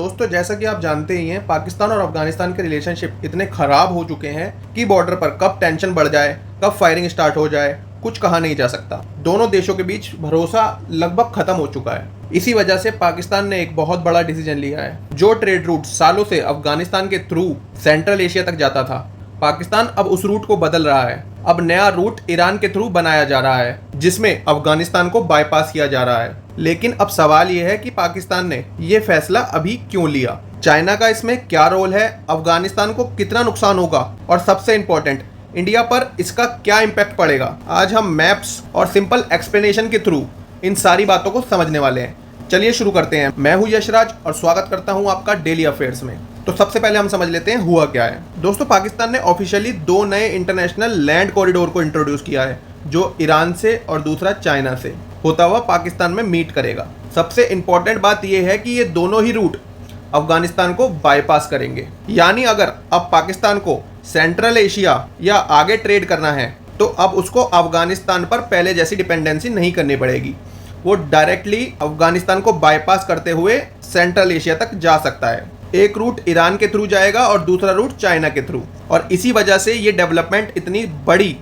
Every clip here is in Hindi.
दोस्तों, जैसा कि आप जानते ही हैं, पाकिस्तान और अफगानिस्तान के रिलेशनशिप इतने खराब हो चुके हैं कि बॉर्डर पर कब टेंशन बढ़ जाए, कब फायरिंग स्टार्ट हो जाए, कुछ कहा नहीं जा सकता। दोनों देशों के बीच भरोसा लगभग खत्म हो चुका है। इसी वजह से पाकिस्तान ने एक बहुत बड़ा डिसीजन लिया है। जो ट्रेड रूट सालों से अफगानिस्तान के थ्रू सेंट्रल एशिया तक जाता था, पाकिस्तान अब उस रूट को बदल रहा है। अब नया रूट ईरान के थ्रू बनाया जा रहा है, जिसमें अफगानिस्तान को बाईपास किया जा रहा है। लेकिन अब सवाल यह है कि पाकिस्तान ने यह फैसला अभी क्यों लिया, चाइना का इसमें क्या रोल है, अफगानिस्तान को कितना नुकसान होगा और सबसे इंपॉर्टेंट, इंडिया पर इसका क्या इम्पैक्ट पड़ेगा। आज हम मैप्स और सिंपल एक्सप्लेनेशन के थ्रू इन सारी बातों को समझने वाले हैं। चलिए शुरू करते हैं। मैं हूं यशराज और स्वागत करता हूं आपका डेली अफेयर्स में। तो सबसे पहले हम समझ लेते हैं हुआ क्या है। दोस्तों, पाकिस्तान ने ऑफिशियली 2 नए इंटरनेशनल लैंड कॉरिडोर को इंट्रोड्यूस किया है, जो ईरान से और दूसरा चाइना से होता हुआ पाकिस्तान में मीट करेगा। सबसे इंपॉर्टेंट बात यह है कि ये दोनों ही रूट अफगानिस्तान को बाईपास करेंगे। यानी अगर अब पाकिस्तान को सेंट्रल एशिया या आगे ट्रेड करना है, तो अब उसको अफगानिस्तान पर पहले जैसी डिपेंडेंसी नहीं करनी पड़ेगी। वो डायरेक्टली अफगानिस्तान को बाईपास करते हुए सेंट्रल एशिया तक जा सकता है। एक रूट ईरान के थ्रू जाएगा और दूसरा रूट चाइना के थ्रू। और इसी वजह से ये डेवलपमेंट इतनी बड़ी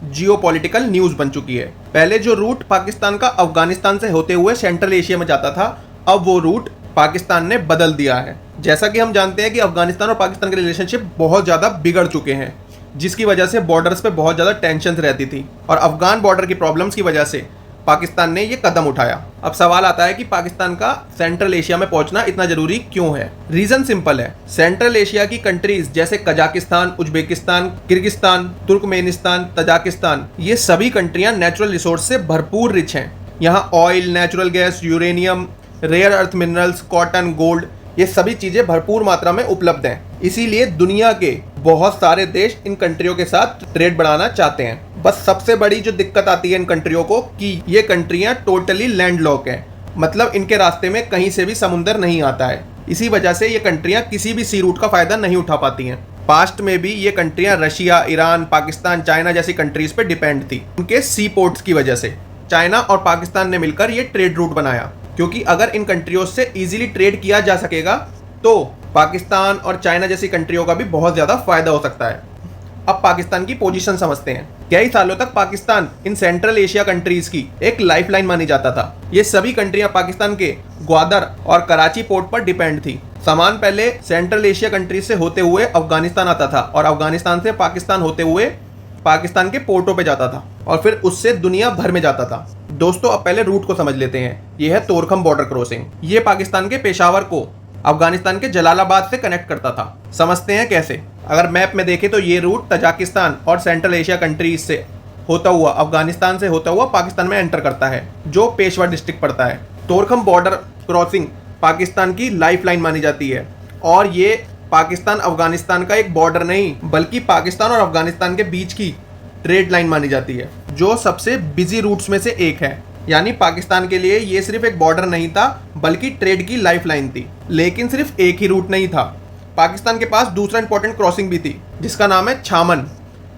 जियोपॉलिटिकल न्यूज़ बन चुकी है। पहले जो रूट पाकिस्तान का अफगानिस्तान से होते हुए सेंट्रल एशिया में जाता था, अब वो रूट पाकिस्तान ने बदल दिया है। जैसा कि हम जानते हैं कि अफगानिस्तान और पाकिस्तान के रिलेशनशिप बहुत ज़्यादा बिगड़ चुके हैं, जिसकी वजह से बॉर्डर्स पे बहुत ज़्यादा टेंशन रहती थी और अफगान बॉर्डर की प्रॉब्लम्स की वजह से पाकिस्तान ने ये कदम उठाया। अब सवाल आता है कि पाकिस्तान का सेंट्रल एशिया में पहुंचना इतना जरूरी क्यों है। रीजन सिंपल है। सेंट्रल एशिया की कंट्रीज जैसे Kazakhstan, Uzbekistan, Kyrgyzstan, Turkmenistan, Tajikistan, ये सभी कंट्रियां नेचुरल रिसोर्स से भरपूर रिच हैं। यहाँ oil, natural gas, uranium, rare earth minerals, cotton, gold, ये सभी चीजें भरपूर मात्रा में उपलब्ध हैं। इसीलिए दुनिया के बहुत सारे देश इन कंट्रियों के साथ ट्रेड बढ़ाना चाहते हैं। बस सबसे बड़ी जो दिक्कत आती है इन कंट्रियों को कि ये कंट्रियां टोटली लैंडलॉक हैं, मतलब इनके रास्ते में कहीं से भी समुंदर नहीं आता है। इसी वजह से ये कंट्रियां किसी भी सी रूट का फायदा नहीं उठा पाती हैं। पास्ट में भी ये कंट्रियां रशिया, ईरान, पाकिस्तान, चाइना जैसी कंट्रीज पे डिपेंड थी। उनके सी पोर्ट्स की वजह से चाइना और पाकिस्तान ने मिलकर ये ट्रेड रूट बनाया, क्योंकि अगर इन कंट्रियों से इजीली ट्रेड किया जा सकेगा तो पाकिस्तान और चाइना जैसी कंट्रियों का भी बहुत ज़्यादा फायदा हो सकता है। अब पाकिस्तान की पोजीशन समझते हैं। कई सालों तक Pakistan in central Asia countries की एक लाइफलाइन मानी जाता था। ये सभी कंट्रियां पाकिस्तान के ग्वादर और कराची पोर्ट पर डिपेंड थी। सामान पहले सेंट्रल एशिया कंट्रीज से होते हुए अफगानिस्तान आता था और अफगानिस्तान से पाकिस्तान होते हुए पाकिस्तान के पोर्टों पे जाता था और फिर उससे दुनिया भर में जाता था। दोस्तों, अब पहले रूट को समझ लेते हैं। यह है तोरखम बॉर्डर क्रॉसिंग। ये पाकिस्तान के पेशावर को अफगानिस्तान के जलालाबाद से कनेक्ट करता था। समझते हैं कैसे। अगर मैप में देखें तो ये रूट तजाकिस्तान और सेंट्रल एशिया कंट्रीज से होता हुआ, अफगानिस्तान से होता हुआ पाकिस्तान में एंटर करता है, जो पेशवा डिस्ट्रिक्ट पड़ता है। तोरखम बॉर्डर क्रॉसिंग पाकिस्तान की लाइफलाइन मानी जाती है और ये पाकिस्तान अफगानिस्तान का एक बॉर्डर नहीं, बल्कि पाकिस्तान और अफगानिस्तान के बीच की ट्रेड लाइन मानी जाती है, जो सबसे बिजी रूट्स में से एक है। यानी पाकिस्तान के लिए ये सिर्फ एक बॉर्डर नहीं था, बल्कि ट्रेड की लाइफलाइन थी। लेकिन सिर्फ एक ही रूट नहीं था, पाकिस्तान के पास दूसरा इंपॉर्टेंट क्रॉसिंग भी थी, जिसका नाम है छामन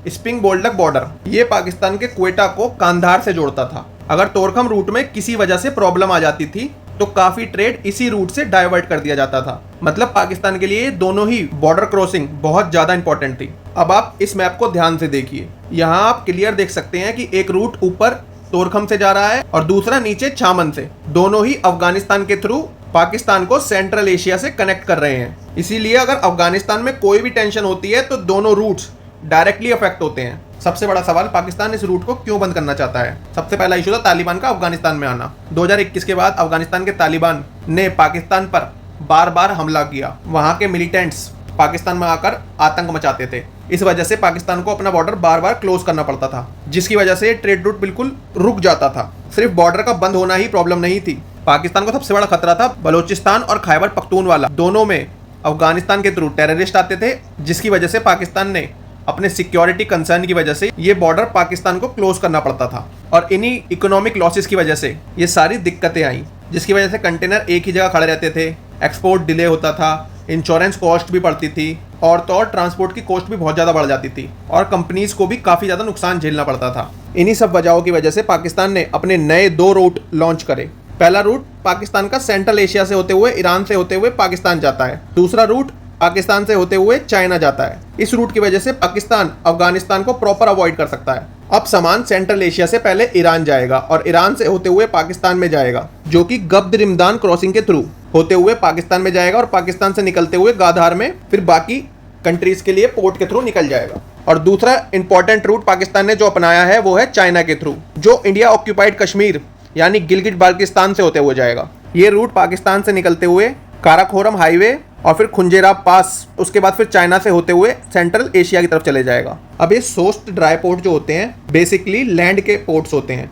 स्प्रिंग बोल्डक बॉर्डर। ये पाकिस्तान के क्वेटा को कांधार से जोड़ता था। अगर तोरखम रूट में किसी वजह से प्रॉब्लम आ जाती थी तो काफी ट्रेड इसी रूट से डाइवर्ट कर दिया जाता था। मतलब पाकिस्तान के लिए दोनों ही बॉर्डर क्रॉसिंग बहुत ज्यादा इंपॉर्टेंट थी। अब आप इस मैप को ध्यान से देखिए। यहाँ आप क्लियर देख सकते हैं कि एक रूट ऊपर तोरखम से जा रहा है और दूसरा नीचे छामन से। दोनों ही अफगानिस्तान के थ्रू पाकिस्तान को सेंट्रल एशिया से कनेक्ट कर रहे हैं। इसीलिए अगर अफगानिस्तान में कोई भी टेंशन होती है तो दोनों रूट्स डायरेक्टली अफेक्ट होते हैं। सबसे बड़ा सवाल, पाकिस्तान इस रूट को क्यों बंद करना चाहता है। सबसे पहला इशू था तालिबान का अफगानिस्तान में आना। 2021 के बाद अफगानिस्तान के तालिबान ने पाकिस्तान पर बार बार हमला किया। वहां के मिलिटेंट्स पाकिस्तान में आकर आतंक मचाते थे। इस वजह से पाकिस्तान को अपना बॉर्डर बार बार क्लोज करना पड़ता था, जिसकी वजह से ट्रेड रूट बिल्कुल रुक जाता था। सिर्फ बॉर्डर का बंद होना ही प्रॉब्लम नहीं थी। पाकिस्तान को सबसे बड़ा खतरा था बलोचिस्तान और खैबर पख्तूनवाला। दोनों में अफगानिस्तान के थ्रू टेररिस्ट आते थे, जिसकी वजह से पाकिस्तान ने अपने सिक्योरिटी कंसर्न की वजह से ये बॉर्डर पाकिस्तान को क्लोज करना पड़ता था। और इन्हीं इकोनॉमिक लॉसेस की वजह से ये सारी दिक्कतें आई, जिसकी वजह से कंटेनर एक ही जगह खड़े रहते थे, एक्सपोर्ट डिले होता था, इंश्योरेंस कॉस्ट भी बढ़ती थी और तो और ट्रांसपोर्ट की कॉस्ट भी बहुत ज़्यादा बढ़ जाती थी और कंपनीज को भी काफ़ी ज़्यादा नुकसान झेलना पड़ता था। इन्हीं सब वजहों की वजह से पाकिस्तान ने अपने नए 2 रूट लॉन्च करे। पहला रूट पाकिस्तान का सेंट्रल एशिया से होते हुए ईरान से होते हुए पाकिस्तान जाता है। दूसरा रूट पाकिस्तान से होते हुए चाइना जाता है। इस रूट की वजह से पाकिस्तान अफगानिस्तान को प्रॉपर अवॉइड कर सकता है। अब सामान सेंट्रल एशिया से पहले ईरान जाएगा और ईरान से होते हुए पाकिस्तान में जाएगा, जो कि गब्द रिमदान क्रॉसिंग के थ्रू होते हुए पाकिस्तान में जाएगा और पाकिस्तान से निकलते हुए गाधार में फिर बाकी कंट्रीज के लिए पोर्ट के थ्रू निकल जाएगा। और दूसरा इंपॉर्टेंट रूट पाकिस्तान ने जो अपनाया है वो है चाइना के थ्रू, जो इंडिया ऑक्यूपाइड कश्मीर यानी गिलगिट बाल्टिस्तान से होते हुए जाएगा। ये रूट पाकिस्तान से निकलते हुए काराकोरम हाईवे और फिर खुंजेराब पास, उसके बाद फिर चाइना से होते हुए सेंट्रल एशिया की तरफ चले जाएगा। अब ये सोस्ट ड्राई पोर्ट जो होते हैं बेसिकली लैंड के पोर्ट्स होते हैं।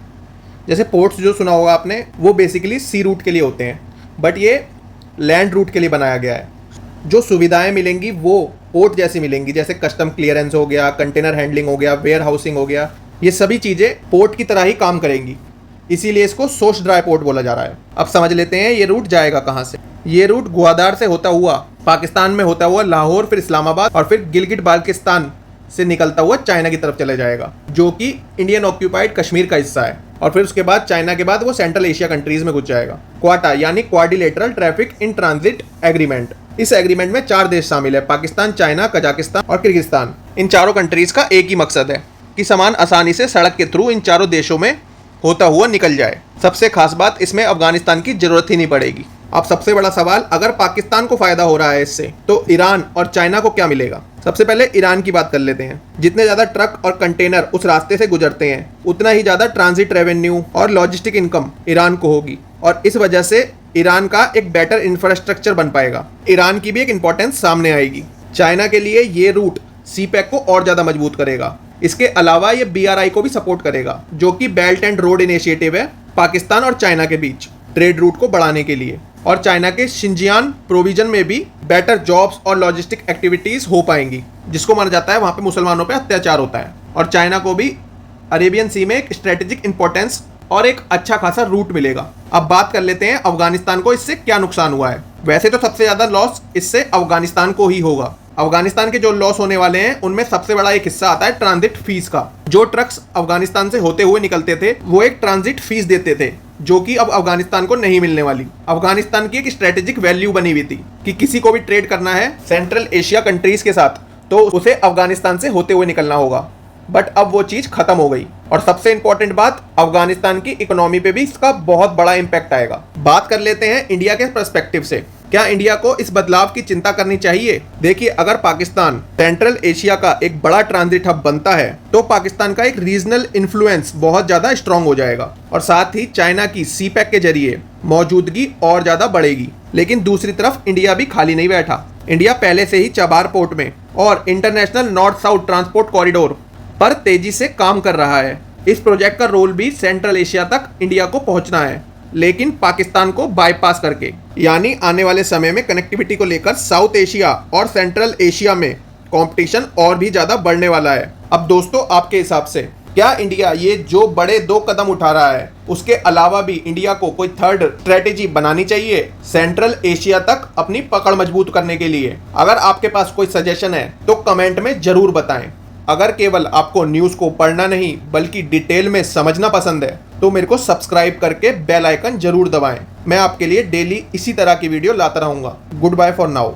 जैसे पोर्ट्स जो सुना होगा आपने वो बेसिकली सी रूट के लिए होते हैं, बट ये लैंड रूट के लिए बनाया गया है। जो सुविधाएं मिलेंगी वो पोर्ट जैसी मिलेंगी, जैसे कस्टम क्लियरेंस हो गया, कंटेनर हैंडलिंग हो गया, वेयर हाउसिंग हो गया, ये सभी चीज़ें पोर्ट की तरह ही काम करेंगी। इसीलिए इसको सोस्ट ड्राई पोर्ट बोला जा रहा है। अब समझ लेते हैं ये रूट जाएगा कहाँ से। ये रूट ग्वादार से होता हुआ पाकिस्तान में होता हुआ लाहौर, फिर इस्लामाबाद और फिर गिलगिट बाल्टिस्तान से निकलता हुआ चाइना की तरफ चले जाएगा, जो कि इंडियन ऑक्यूपाइड कश्मीर का हिस्सा है। और फिर उसके बाद चाइना के बाद वो सेंट्रल एशिया कंट्रीज में घुस जाएगा। क्वाटा यानी quadrilateral traffic in transit agreement. इस एग्रीमेंट में 4 देश शामिल है, पाकिस्तान, चाइना, कजाकिस्तान और किर्गिस्तान। इन चारों कंट्रीज का एक ही मकसद है कि सामान आसानी से सड़क के थ्रू इन चारों देशों में होता हुआ निकल जाए। सबसे खास बात, इसमें अफगानिस्तान की जरूरत ही नहीं पड़ेगी। अब सबसे बड़ा सवाल, अगर पाकिस्तान को फायदा हो रहा है इससे, तो ईरान और चाइना को क्या मिलेगा? सबसे पहले ईरान की बात कर लेते हैं। जितने ज्यादा ट्रक और कंटेनर उस रास्ते से गुजरते हैं, उतना ही ज्यादा ट्रांजिट रेवेन्यू और लॉजिस्टिक इनकम ईरान को होगी, और इस वजह से ईरान का एक बेटर इंफ्रास्ट्रक्चर बन पाएगा। ईरान की भी एक इंपॉर्टेंस सामने आएगी। चाइना के लिए ये रूट सीपैक को और ज्यादा मजबूत करेगा। इसके अलावा ये BRI को भी सपोर्ट करेगा, जो कि बेल्ट एंड रोड इनिशिएटिव है पाकिस्तान और चाइना के बीच ट्रेड रूट को बढ़ाने के लिए। और चाइना के शिंजियान प्रोविजन में भी बेटर जॉब्स और लॉजिस्टिक एक्टिविटीज हो पाएंगी, जिसको माना जाता है वहां पे मुसलमानों पे अत्याचार होता है। और चाइना को भी अरेबियन सी में एक स्ट्रेटेजिक इंपॉर्टेंस और एक अच्छा खासा रूट मिलेगा। अब बात कर लेते हैं अफगानिस्तान को इससे क्या नुकसान हुआ है। वैसे तो सबसे ज्यादा लॉस इससे अफगानिस्तान को ही होगा। अफगानिस्तान के जो लॉस होने वाले हैं उनमें सबसे बड़ा एक हिस्सा आता है ट्रांजिट फीस का। जो ट्रक्स अफगानिस्तान से होते हुए निकलते थे वो एक ट्रांजिट फीस देते थे, जो कि अब अफगानिस्तान को नहीं मिलने वाली। अफगानिस्तान की एक स्ट्रेटेजिक वैल्यू बनी हुई थी कि किसी को भी ट्रेड करना है सेंट्रल एशिया कंट्रीज के साथ तो उसे अफगानिस्तान से होते हुए निकलना होगा, बट अब वो चीज खत्म हो गई। और सबसे इंपॉर्टेंट बात, अफगानिस्तान की इकोनॉमी पे भी इसका बहुत बड़ा इंपैक्ट आएगा। बात कर लेते हैं इंडिया के पर्सपेक्टिव से, क्या इंडिया को इस बदलाव की चिंता करनी चाहिए? देखिए, अगर पाकिस्तान सेंट्रल एशिया का एक बड़ा ट्रांजिट हब बनता है तो पाकिस्तान का एक रीजनल इन्फ्लुएंस बहुत ज्यादा स्ट्रांग हो जाएगा और साथ ही चाइना की सीपैक के जरिए मौजूदगी और ज्यादा बढ़ेगी। लेकिन दूसरी तरफ इंडिया भी खाली नहीं बैठा। इंडिया पहले से ही चबार पोर्ट में और international north south transport corridor पर तेजी से काम कर रहा है। इस प्रोजेक्ट का रोल भी सेंट्रल एशिया तक इंडिया को पहुंचना है, लेकिन पाकिस्तान को बाईपास करके। यानी आने वाले समय में कनेक्टिविटी को लेकर साउथ एशिया और सेंट्रल एशिया में कंपटीशन और भी ज्यादा बढ़ने वाला है। अब दोस्तों, आपके हिसाब से क्या इंडिया ये जो बड़े 2 कदम उठा रहा है उसके अलावा भी इंडिया को कोई थर्ड स्ट्रेटेजी बनानी चाहिए सेंट्रल एशिया तक अपनी पकड़ मजबूत करने के लिए? अगर आपके पास कोई सजेशन है तो कमेंट में जरूर बताएं। अगर केवल आपको न्यूज़ को पढ़ना नहीं बल्कि डिटेल में समझना पसंद है तो मेरे को सब्सक्राइब करके बेल आइकन जरूर दबाएं। मैं आपके लिए डेली इसी तरह की वीडियो लाता रहूंगा। Goodbye for now.